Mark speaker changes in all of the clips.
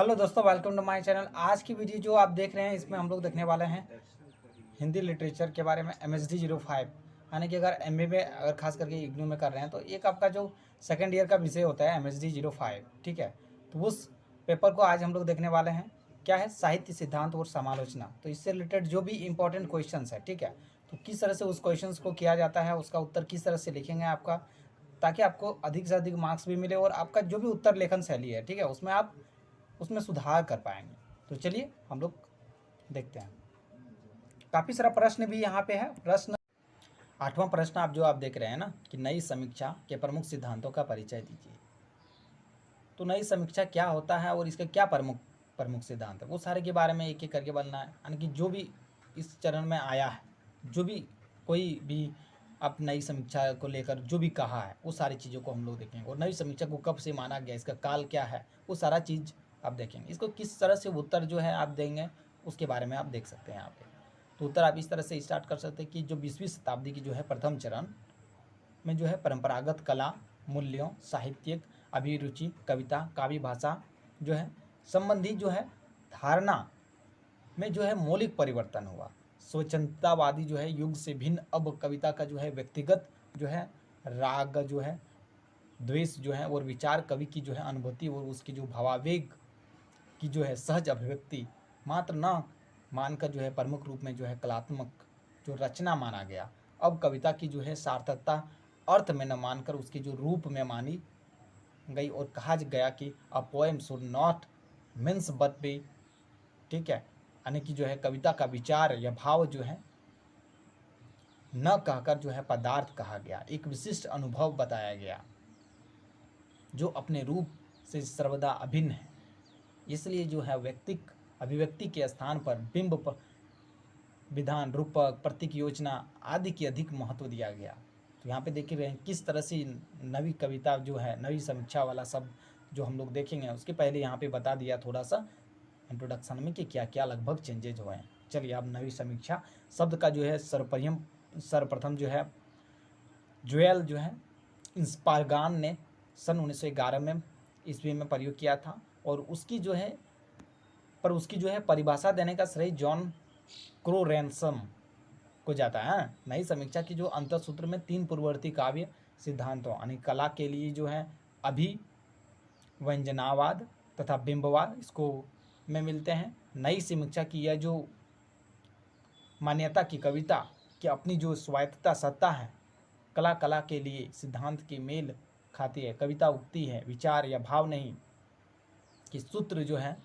Speaker 1: Hello दोस्तों, welcome to my channel. आज की वीडियो जो आप देख रहे हैं इसमें हम लोग देखने वाले हैं हिंदी लिटरेचर के बारे में। MSD 05 यानी कि अगर MA में अगर खास करके इग्नू में कर रहे हैं तो एक आपका जो सेकेंड ईयर का विषय होता है MSD 05, ठीक है। तो उस पेपर को आज हम लोग देखने वाले हैं। क्या है? साहित्य सिद्धांत और समालोचना। तो इससे रिलेटेड जो भी इंपॉर्टेंट क्वेश्चन है, ठीक है, तो किस तरह से उस क्वेश्चन को किया जाता है, उसका उत्तर किस तरह से लिखेंगे आपका, ताकि आपको अधिक से अधिक मार्क्स भी मिले और आपका जो भी उत्तर लेखन शैली है, ठीक है, उसमें आप उसमें सुधार कर पाएंगे। तो चलिए हम लोग देखते हैं। काफ़ी सारा प्रश्न भी यहाँ पे है। प्रश्न 8वां प्रश्न आप जो आप देख रहे हैं ना कि नई समीक्षा के प्रमुख सिद्धांतों का परिचय दीजिए। तो नई समीक्षा क्या होता है और इसके क्या प्रमुख प्रमुख सिद्धांत है, वो सारे के बारे में एक एक करके बनना है। यानी कि जो भी इस चरण में आया है, जो भी कोई भी आप नई समीक्षा को लेकर जो भी कहा है, वो सारी चीज़ों को हम लोग देखेंगे। और नई समीक्षा को कब से माना गया, इसका काल क्या है, वो सारा चीज़ आप देखेंगे। इसको किस तरह से उत्तर जो है आप देंगे, उसके बारे में आप देख सकते हैं यहाँ पे। तो उत्तर आप इस तरह से स्टार्ट कर सकते हैं कि जो 20वीं शताब्दी की जो है प्रथम चरण में जो है परंपरागत कला, मूल्यों, साहित्यिक अभिरुचि, कविता, काव्य भाषा जो है संबंधी जो है धारणा में जो है मौलिक परिवर्तन हुआ। स्वच्छंदतावादी जो है युग से भिन्न अब कविता का जो है व्यक्तिगत जो है राग जो है, द्वेष जो है और विचार, कवि की जो है अनुभूति और उसकी जो भावावेग की जो है सहज अभिव्यक्ति मात्र न मानकर जो है प्रमुख रूप में जो है कलात्मक जो रचना माना गया। अब कविता की जो है सार्थकता अर्थ में न मानकर उसके जो रूप में मानी गई और कहा गया कि a poem should not means but be, ठीक है, यानी कि जो है कविता का विचार या भाव जो है न कहकर जो है पदार्थ कहा गया, एक विशिष्ट अनुभव बताया गया जो अपने रूप से सर्वदा अभिन्न है। इसलिए जो है व्यक्तिक अभिव्यक्ति के स्थान पर बिंब पर विधान, रूपक, प्रतीक, योजना आदि की अधिक महत्व दिया गया। तो यहाँ पे देख रहे हैं किस तरह से नवी कविता जो है, नवी समीक्षा वाला सब जो हम लोग देखेंगे, उसके पहले यहाँ पे बता दिया थोड़ा सा इंट्रोडक्शन में कि क्या क्या लगभग चेंजेज हुए हैं। चलिए अब नवी समीक्षा शब्द का जो है सर्वप्रथम जो है ज्वेल जो है इंस्पार्गान ने सन 1911 में ईस्वी में प्रयोग किया था। और उसकी जो है परिभाषा देने का श्रेय जॉन क्रोरेंसम को जाता है। नई समीक्षा की जो अंतर सूत्र में 3 पूर्ववर्ती काव्य सिद्धांतों यानी कला के लिए जो है अभिव्यंजनावाद तथा बिंबवाद इसको में मिलते हैं। नई समीक्षा की यह जो मान्यता की कविता की अपनी जो स्वायत्तता सत्ता है, कला के लिए सिद्धांत की मेल खाती है। कविता उगती है विचार या भाव नहीं कि सूत्र जो है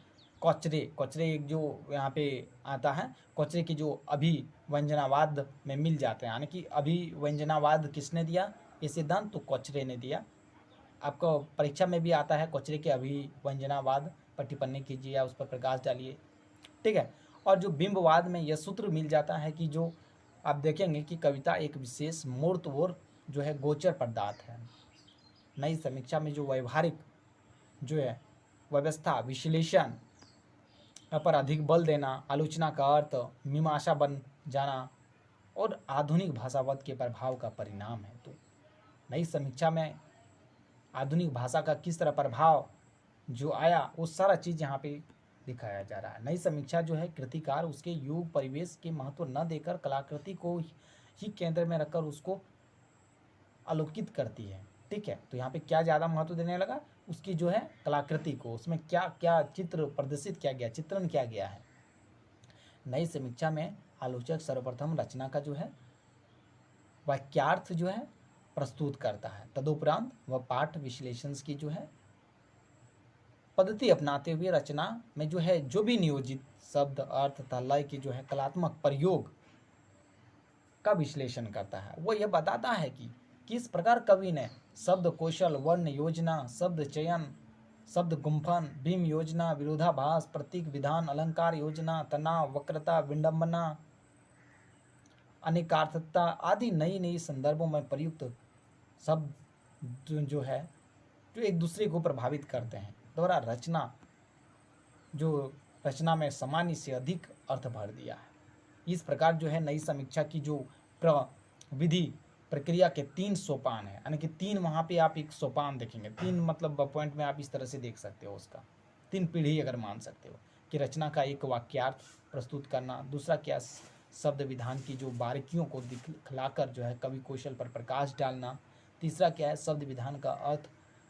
Speaker 1: कौचरे एक जो यहाँ पे आता है, कौचरे की जो अभिव्यंजनावाद में मिल जाते हैं। यानी कि अभिव्यंजनावाद किसने दिया ये सिद्धांत? तो कौचरे ने दिया। आपको परीक्षा में भी आता है कौचरे के अभिव्यंजनावाद पर टिप्पणी कीजिए या उस पर प्रकाश डालिए, ठीक है। और जो बिंबवाद में यह सूत्र मिल जाता है कि जो आप देखेंगे कि कविता एक विशेष मूर्त और जो है गोचर पदार्थ है। नई समीक्षा में जो व्यवहारिक जो है व्यवस्था, विश्लेषण पर अधिक बल देना, आलोचना का अर्थ मीमांसा बन जाना और आधुनिक भाषावद के प्रभाव का परिणाम है। तो नई समीक्षा में आधुनिक भाषा का किस तरह प्रभाव जो आया वो सारा चीज़ यहाँ पे दिखाया जा रहा है। नई समीक्षा जो है कृतिकार उसके युग परिवेश के महत्व न देकर कलाकृति को ही केंद्र में रखकर उसको आलोकित करती है, ठीक है। तो यहाँ पे क्या ज़्यादा महत्व देने लगा? उसकी जो है कलाकृति को, उसमें क्या क्या चित्र प्रदर्शित किया गया, चित्रण किया गया है। नई समीक्षा में आलोचक सर्वप्रथम रचना का जो है वाक्यार्थ जो है प्रस्तुत करता है। तदुपरांत वह पाठ विश्लेषण की जो है पद्धति अपनाते हुए रचना में जो है जो भी नियोजित शब्द, अर्थ तथा लय की जो है कलात्मक प्रयोग का विश्लेषण करता है। वो यह बताता है कि किस प्रकार कवि ने शब्द कौशल, वर्ण योजना, शब्द चयन, शब्द गुंफन, भीम योजना, विरोधाभास, प्रतीक विधान, अलंकार योजना, तनाव, वक्रता, विडंबना, अनेकार्थता आदि नई नई संदर्भों में प्रयुक्त शब्द जो है जो एक दूसरे को प्रभावित करते हैं द्वारा रचना में सामान्य से अधिक अर्थ भर दिया है। इस प्रकार जो है नई समीक्षा की जो विधि प्रक्रिया के 3 सोपान है, यानी कि 3 वहाँ पे आप एक सोपान देखेंगे। 3 मतलब पॉइंट में आप इस तरह से देख सकते हो उसका। तीन पीढ़ी अगर मान सकते हो कि रचना का एक वाक्यार्थ प्रस्तुत करना, दूसरा क्या शब्द विधान की जो बारीकियों को दिखलाकर जो है कवि कौशल पर प्रकाश डालना, तीसरा क्या है शब्द विधान का अर्थ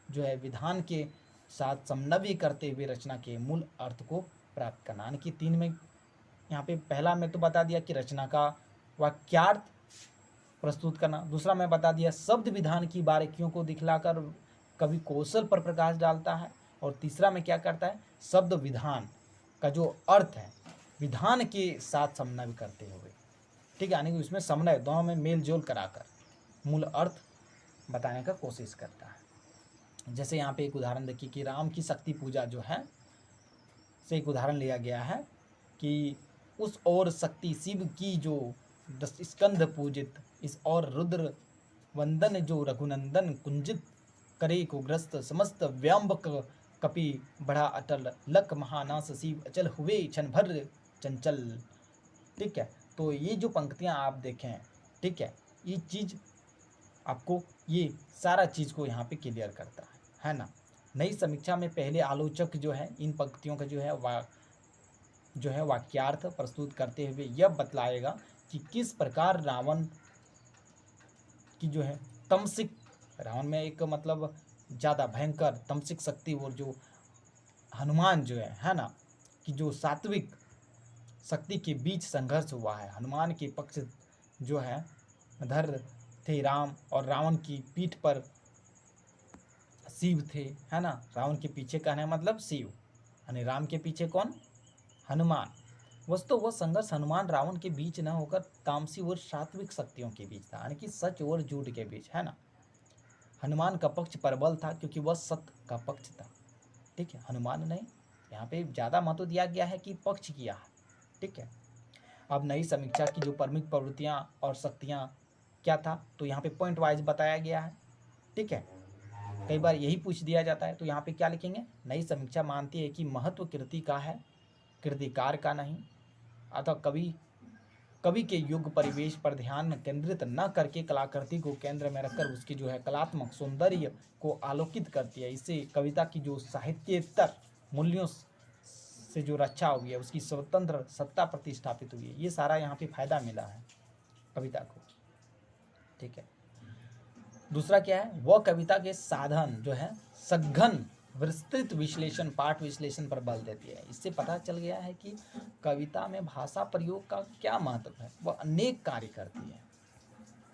Speaker 1: जो है विधान के साथ समन्वय करते हुए रचना के मूल अर्थ को प्राप्त करना। यानी कि तीन में यहाँ पे पहला मैं तो बता दिया कि रचना का वाक्यार्थ प्रस्तुत करना, दूसरा मैं बता दिया शब्द विधान की बारीकियों को दिखलाकर कवि कौशल पर प्रकाश डालता है, और तीसरा में क्या करता है शब्द विधान का जो अर्थ है विधान के साथ समन्वय करते हुए, ठीक है, यानी कि उसमें समन्वय दोनों में मेल जोल कराकर मूल अर्थ बताने का कोशिश करता है। जैसे यहाँ पे एक उदाहरण देखिए कि राम की शक्ति पूजा जो है से एक उदाहरण लिया गया है कि उस और शक्ति शिव की जो 10 स्कंद पूजित, इस और रुद्र वंदन जो रघुनंदन कुंजित, करे को ग्रस्त समस्त व्याम्बक कपि बढ़ा अटल, लक महानास शिव अचल हुए क्षण भर चंचल। ठीक है, तो ये जो पंक्तियां आप देखें, ठीक है, ये चीज़ आपको ये सारा चीज़ को यहाँ पे क्लियर करता है ना। नई समीक्षा में पहले आलोचक जो है इन पंक्तियों का जो है वाक्यार्थ प्रस्तुत करते हुए यह बतलाएगा कि किस प्रकार रावण की जो है तमसिक, रावण में एक मतलब ज़्यादा भयंकर तमसिक शक्ति, और जो हनुमान जो है ना, कि जो सात्विक शक्ति के बीच संघर्ष हुआ है। हनुमान के पक्ष जो है धर थे राम, और रावण की पीठ पर शिव थे, है ना। रावण के पीछे कहने मतलब शिव, यानी राम के पीछे कौन, हनुमान। वस्तु वह संघर्ष हनुमान रावण के बीच न होकर तामसी और सात्विक शक्तियों के बीच था, यानी कि सच और झूठ के बीच, है ना। हनुमान का पक्ष प्रबल था क्योंकि वह सत्य का पक्ष था, ठीक है, हनुमान नहीं। यहाँ पे ज़्यादा महत्व दिया गया है कि पक्ष किया है, ठीक है। अब नई समीक्षा की जो प्रमुख प्रवृत्तियाँ और शक्तियाँ क्या था, तो यहाँ पे पॉइंट वाइज बताया गया है, ठीक है। कई बार यही पूछ दिया जाता है, तो यहाँ पे क्या लिखेंगे, नई समीक्षा मानती है कि महत्व कृति का है, कृतिकार का नहीं, अतः कवि के युग परिवेश पर ध्यान केंद्रित न करके कलाकृति को केंद्र में रखकर उसकी जो है कलात्मक सौंदर्य को आलोकित करती है। इससे कविता की जो साहित्येतर मूल्यों से जो रक्षा हुई है, उसकी स्वतंत्र सत्ता प्रतिष्ठापित हुई है। ये सारा यहाँ पे फायदा मिला है कविता को, ठीक है। दूसरा क्या है, वह कविता के साधन जो है सघन विस्तृत विश्लेषण, पाठ विश्लेषण पर बल देती है। इससे पता चल गया है कि कविता में भाषा प्रयोग का क्या महत्व है, वह अनेक कार्य करती है।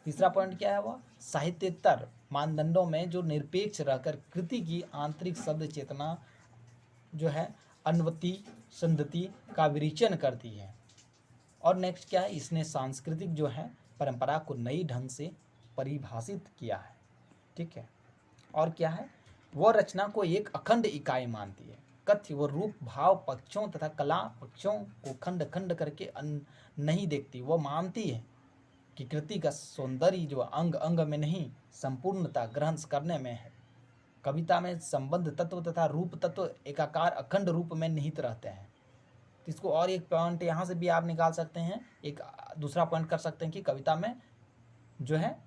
Speaker 1: तीसरा पॉइंट क्या है, वह साहित्येतर मानदंडों में जो निरपेक्ष रहकर कृति की आंतरिक शब्द चेतना जो है अन्वति संधति का विवेचन करती है। और नेक्स्ट क्या है, इसने सांस्कृतिक जो है परंपरा को नई ढंग से परिभाषित किया है, ठीक है। और क्या है, वह रचना को एक अखंड इकाई मानती है। कथ्य व रूप भाव पक्षों तथा कला पक्षों को खंड खंड करके नहीं देखती। वह मानती है कि कृति का सौंदर्य जो अंग अंग में नहीं, संपूर्णता ग्रहण करने में है। कविता में संबंध तत्व तथा रूप तत्व एकाकार अखंड रूप में निहित रहते हैं। तो इसको और एक पॉइंट यहाँ से भी आप निकाल सकते हैं, एक दूसरा पॉइंट कर सकते हैं कि कविता में जो है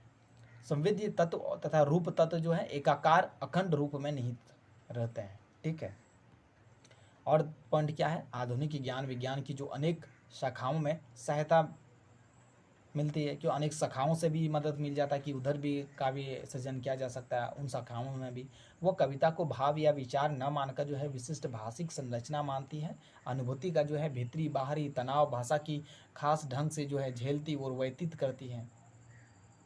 Speaker 1: संवेद्य तत्व तथा रूप तत्व जो है एकाकार अखंड रूप में निहित रहते हैं, ठीक है। और पॉइंट क्या है, आधुनिक ज्ञान विज्ञान की जो अनेक शाखाओं में सहायता मिलती है, क्यों अनेक शाखाओं से भी मदद मिल जाता है कि उधर भी काव्य सृजन किया जा सकता है, उन शाखाओं में भी वो कविता को भाव या विचार न मानकर जो है विशिष्ट भाषिक संरचना मानती है। अनुभूति का जो है भीतरी बाहरी तनाव भाषा की खास ढंग से जो है झेलती और व्यतीत करती है।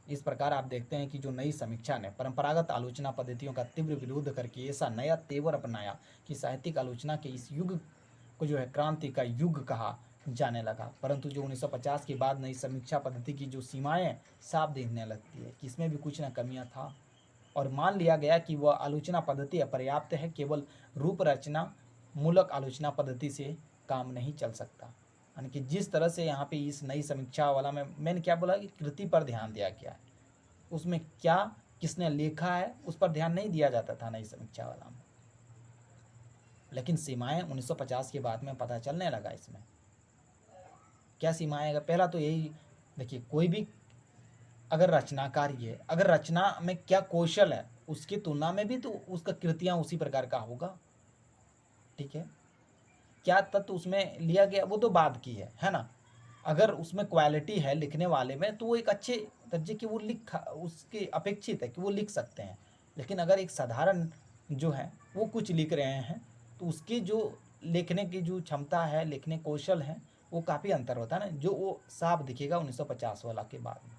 Speaker 1: इस प्रकार आप देखते हैं कि जो नई समीक्षा ने परंपरागत आलोचना पद्धतियों का तीव्र विरोध करके ऐसा नया तेवर अपनाया कि साहित्यिक आलोचना के इस युग को जो है क्रांति का युग कहा जाने लगा। परंतु जो 1950 के बाद नई समीक्षा पद्धति की जो सीमाएं साफ दिखने लगती है कि इसमें भी कुछ न कमियां था, और मान लिया गया कि वह आलोचना पद्धति अपर्याप्त है, केवल रूप रचना मूलक आलोचना पद्धति से काम नहीं चल सकता। यानी कि जिस तरह से यहाँ पे इस नई समीक्षा वाला में मैंने क्या बोला कि कृति पर ध्यान दिया गया है, उसमें क्या किसने लिखा है उस पर ध्यान नहीं दिया जाता था नई समीक्षा वाला में, लेकिन सीमाएं 1950 के बाद में पता चलने लगा। इसमें क्या सीमाएं है, पहला तो यही देखिए, कोई भी अगर रचनाकार है, अगर रचना में क्या कौशल है उसकी तुलना में भी तो उसका कृतियाँ उसी प्रकार का होगा। ठीक है, क्या तत्व उसमें लिया गया वो तो बात की है ना। अगर उसमें क्वालिटी है लिखने वाले में तो वो एक अच्छे दर्जे की वो उसकी अपेक्षित है कि वो लिख सकते हैं। लेकिन अगर एक साधारण जो है वो कुछ लिख रहे हैं तो उसकी जो लिखने की जो क्षमता है, लिखने कौशल है, वो काफ़ी अंतर होता है ना, जो वो साफ दिखेगा 1950 वाला के बाद में।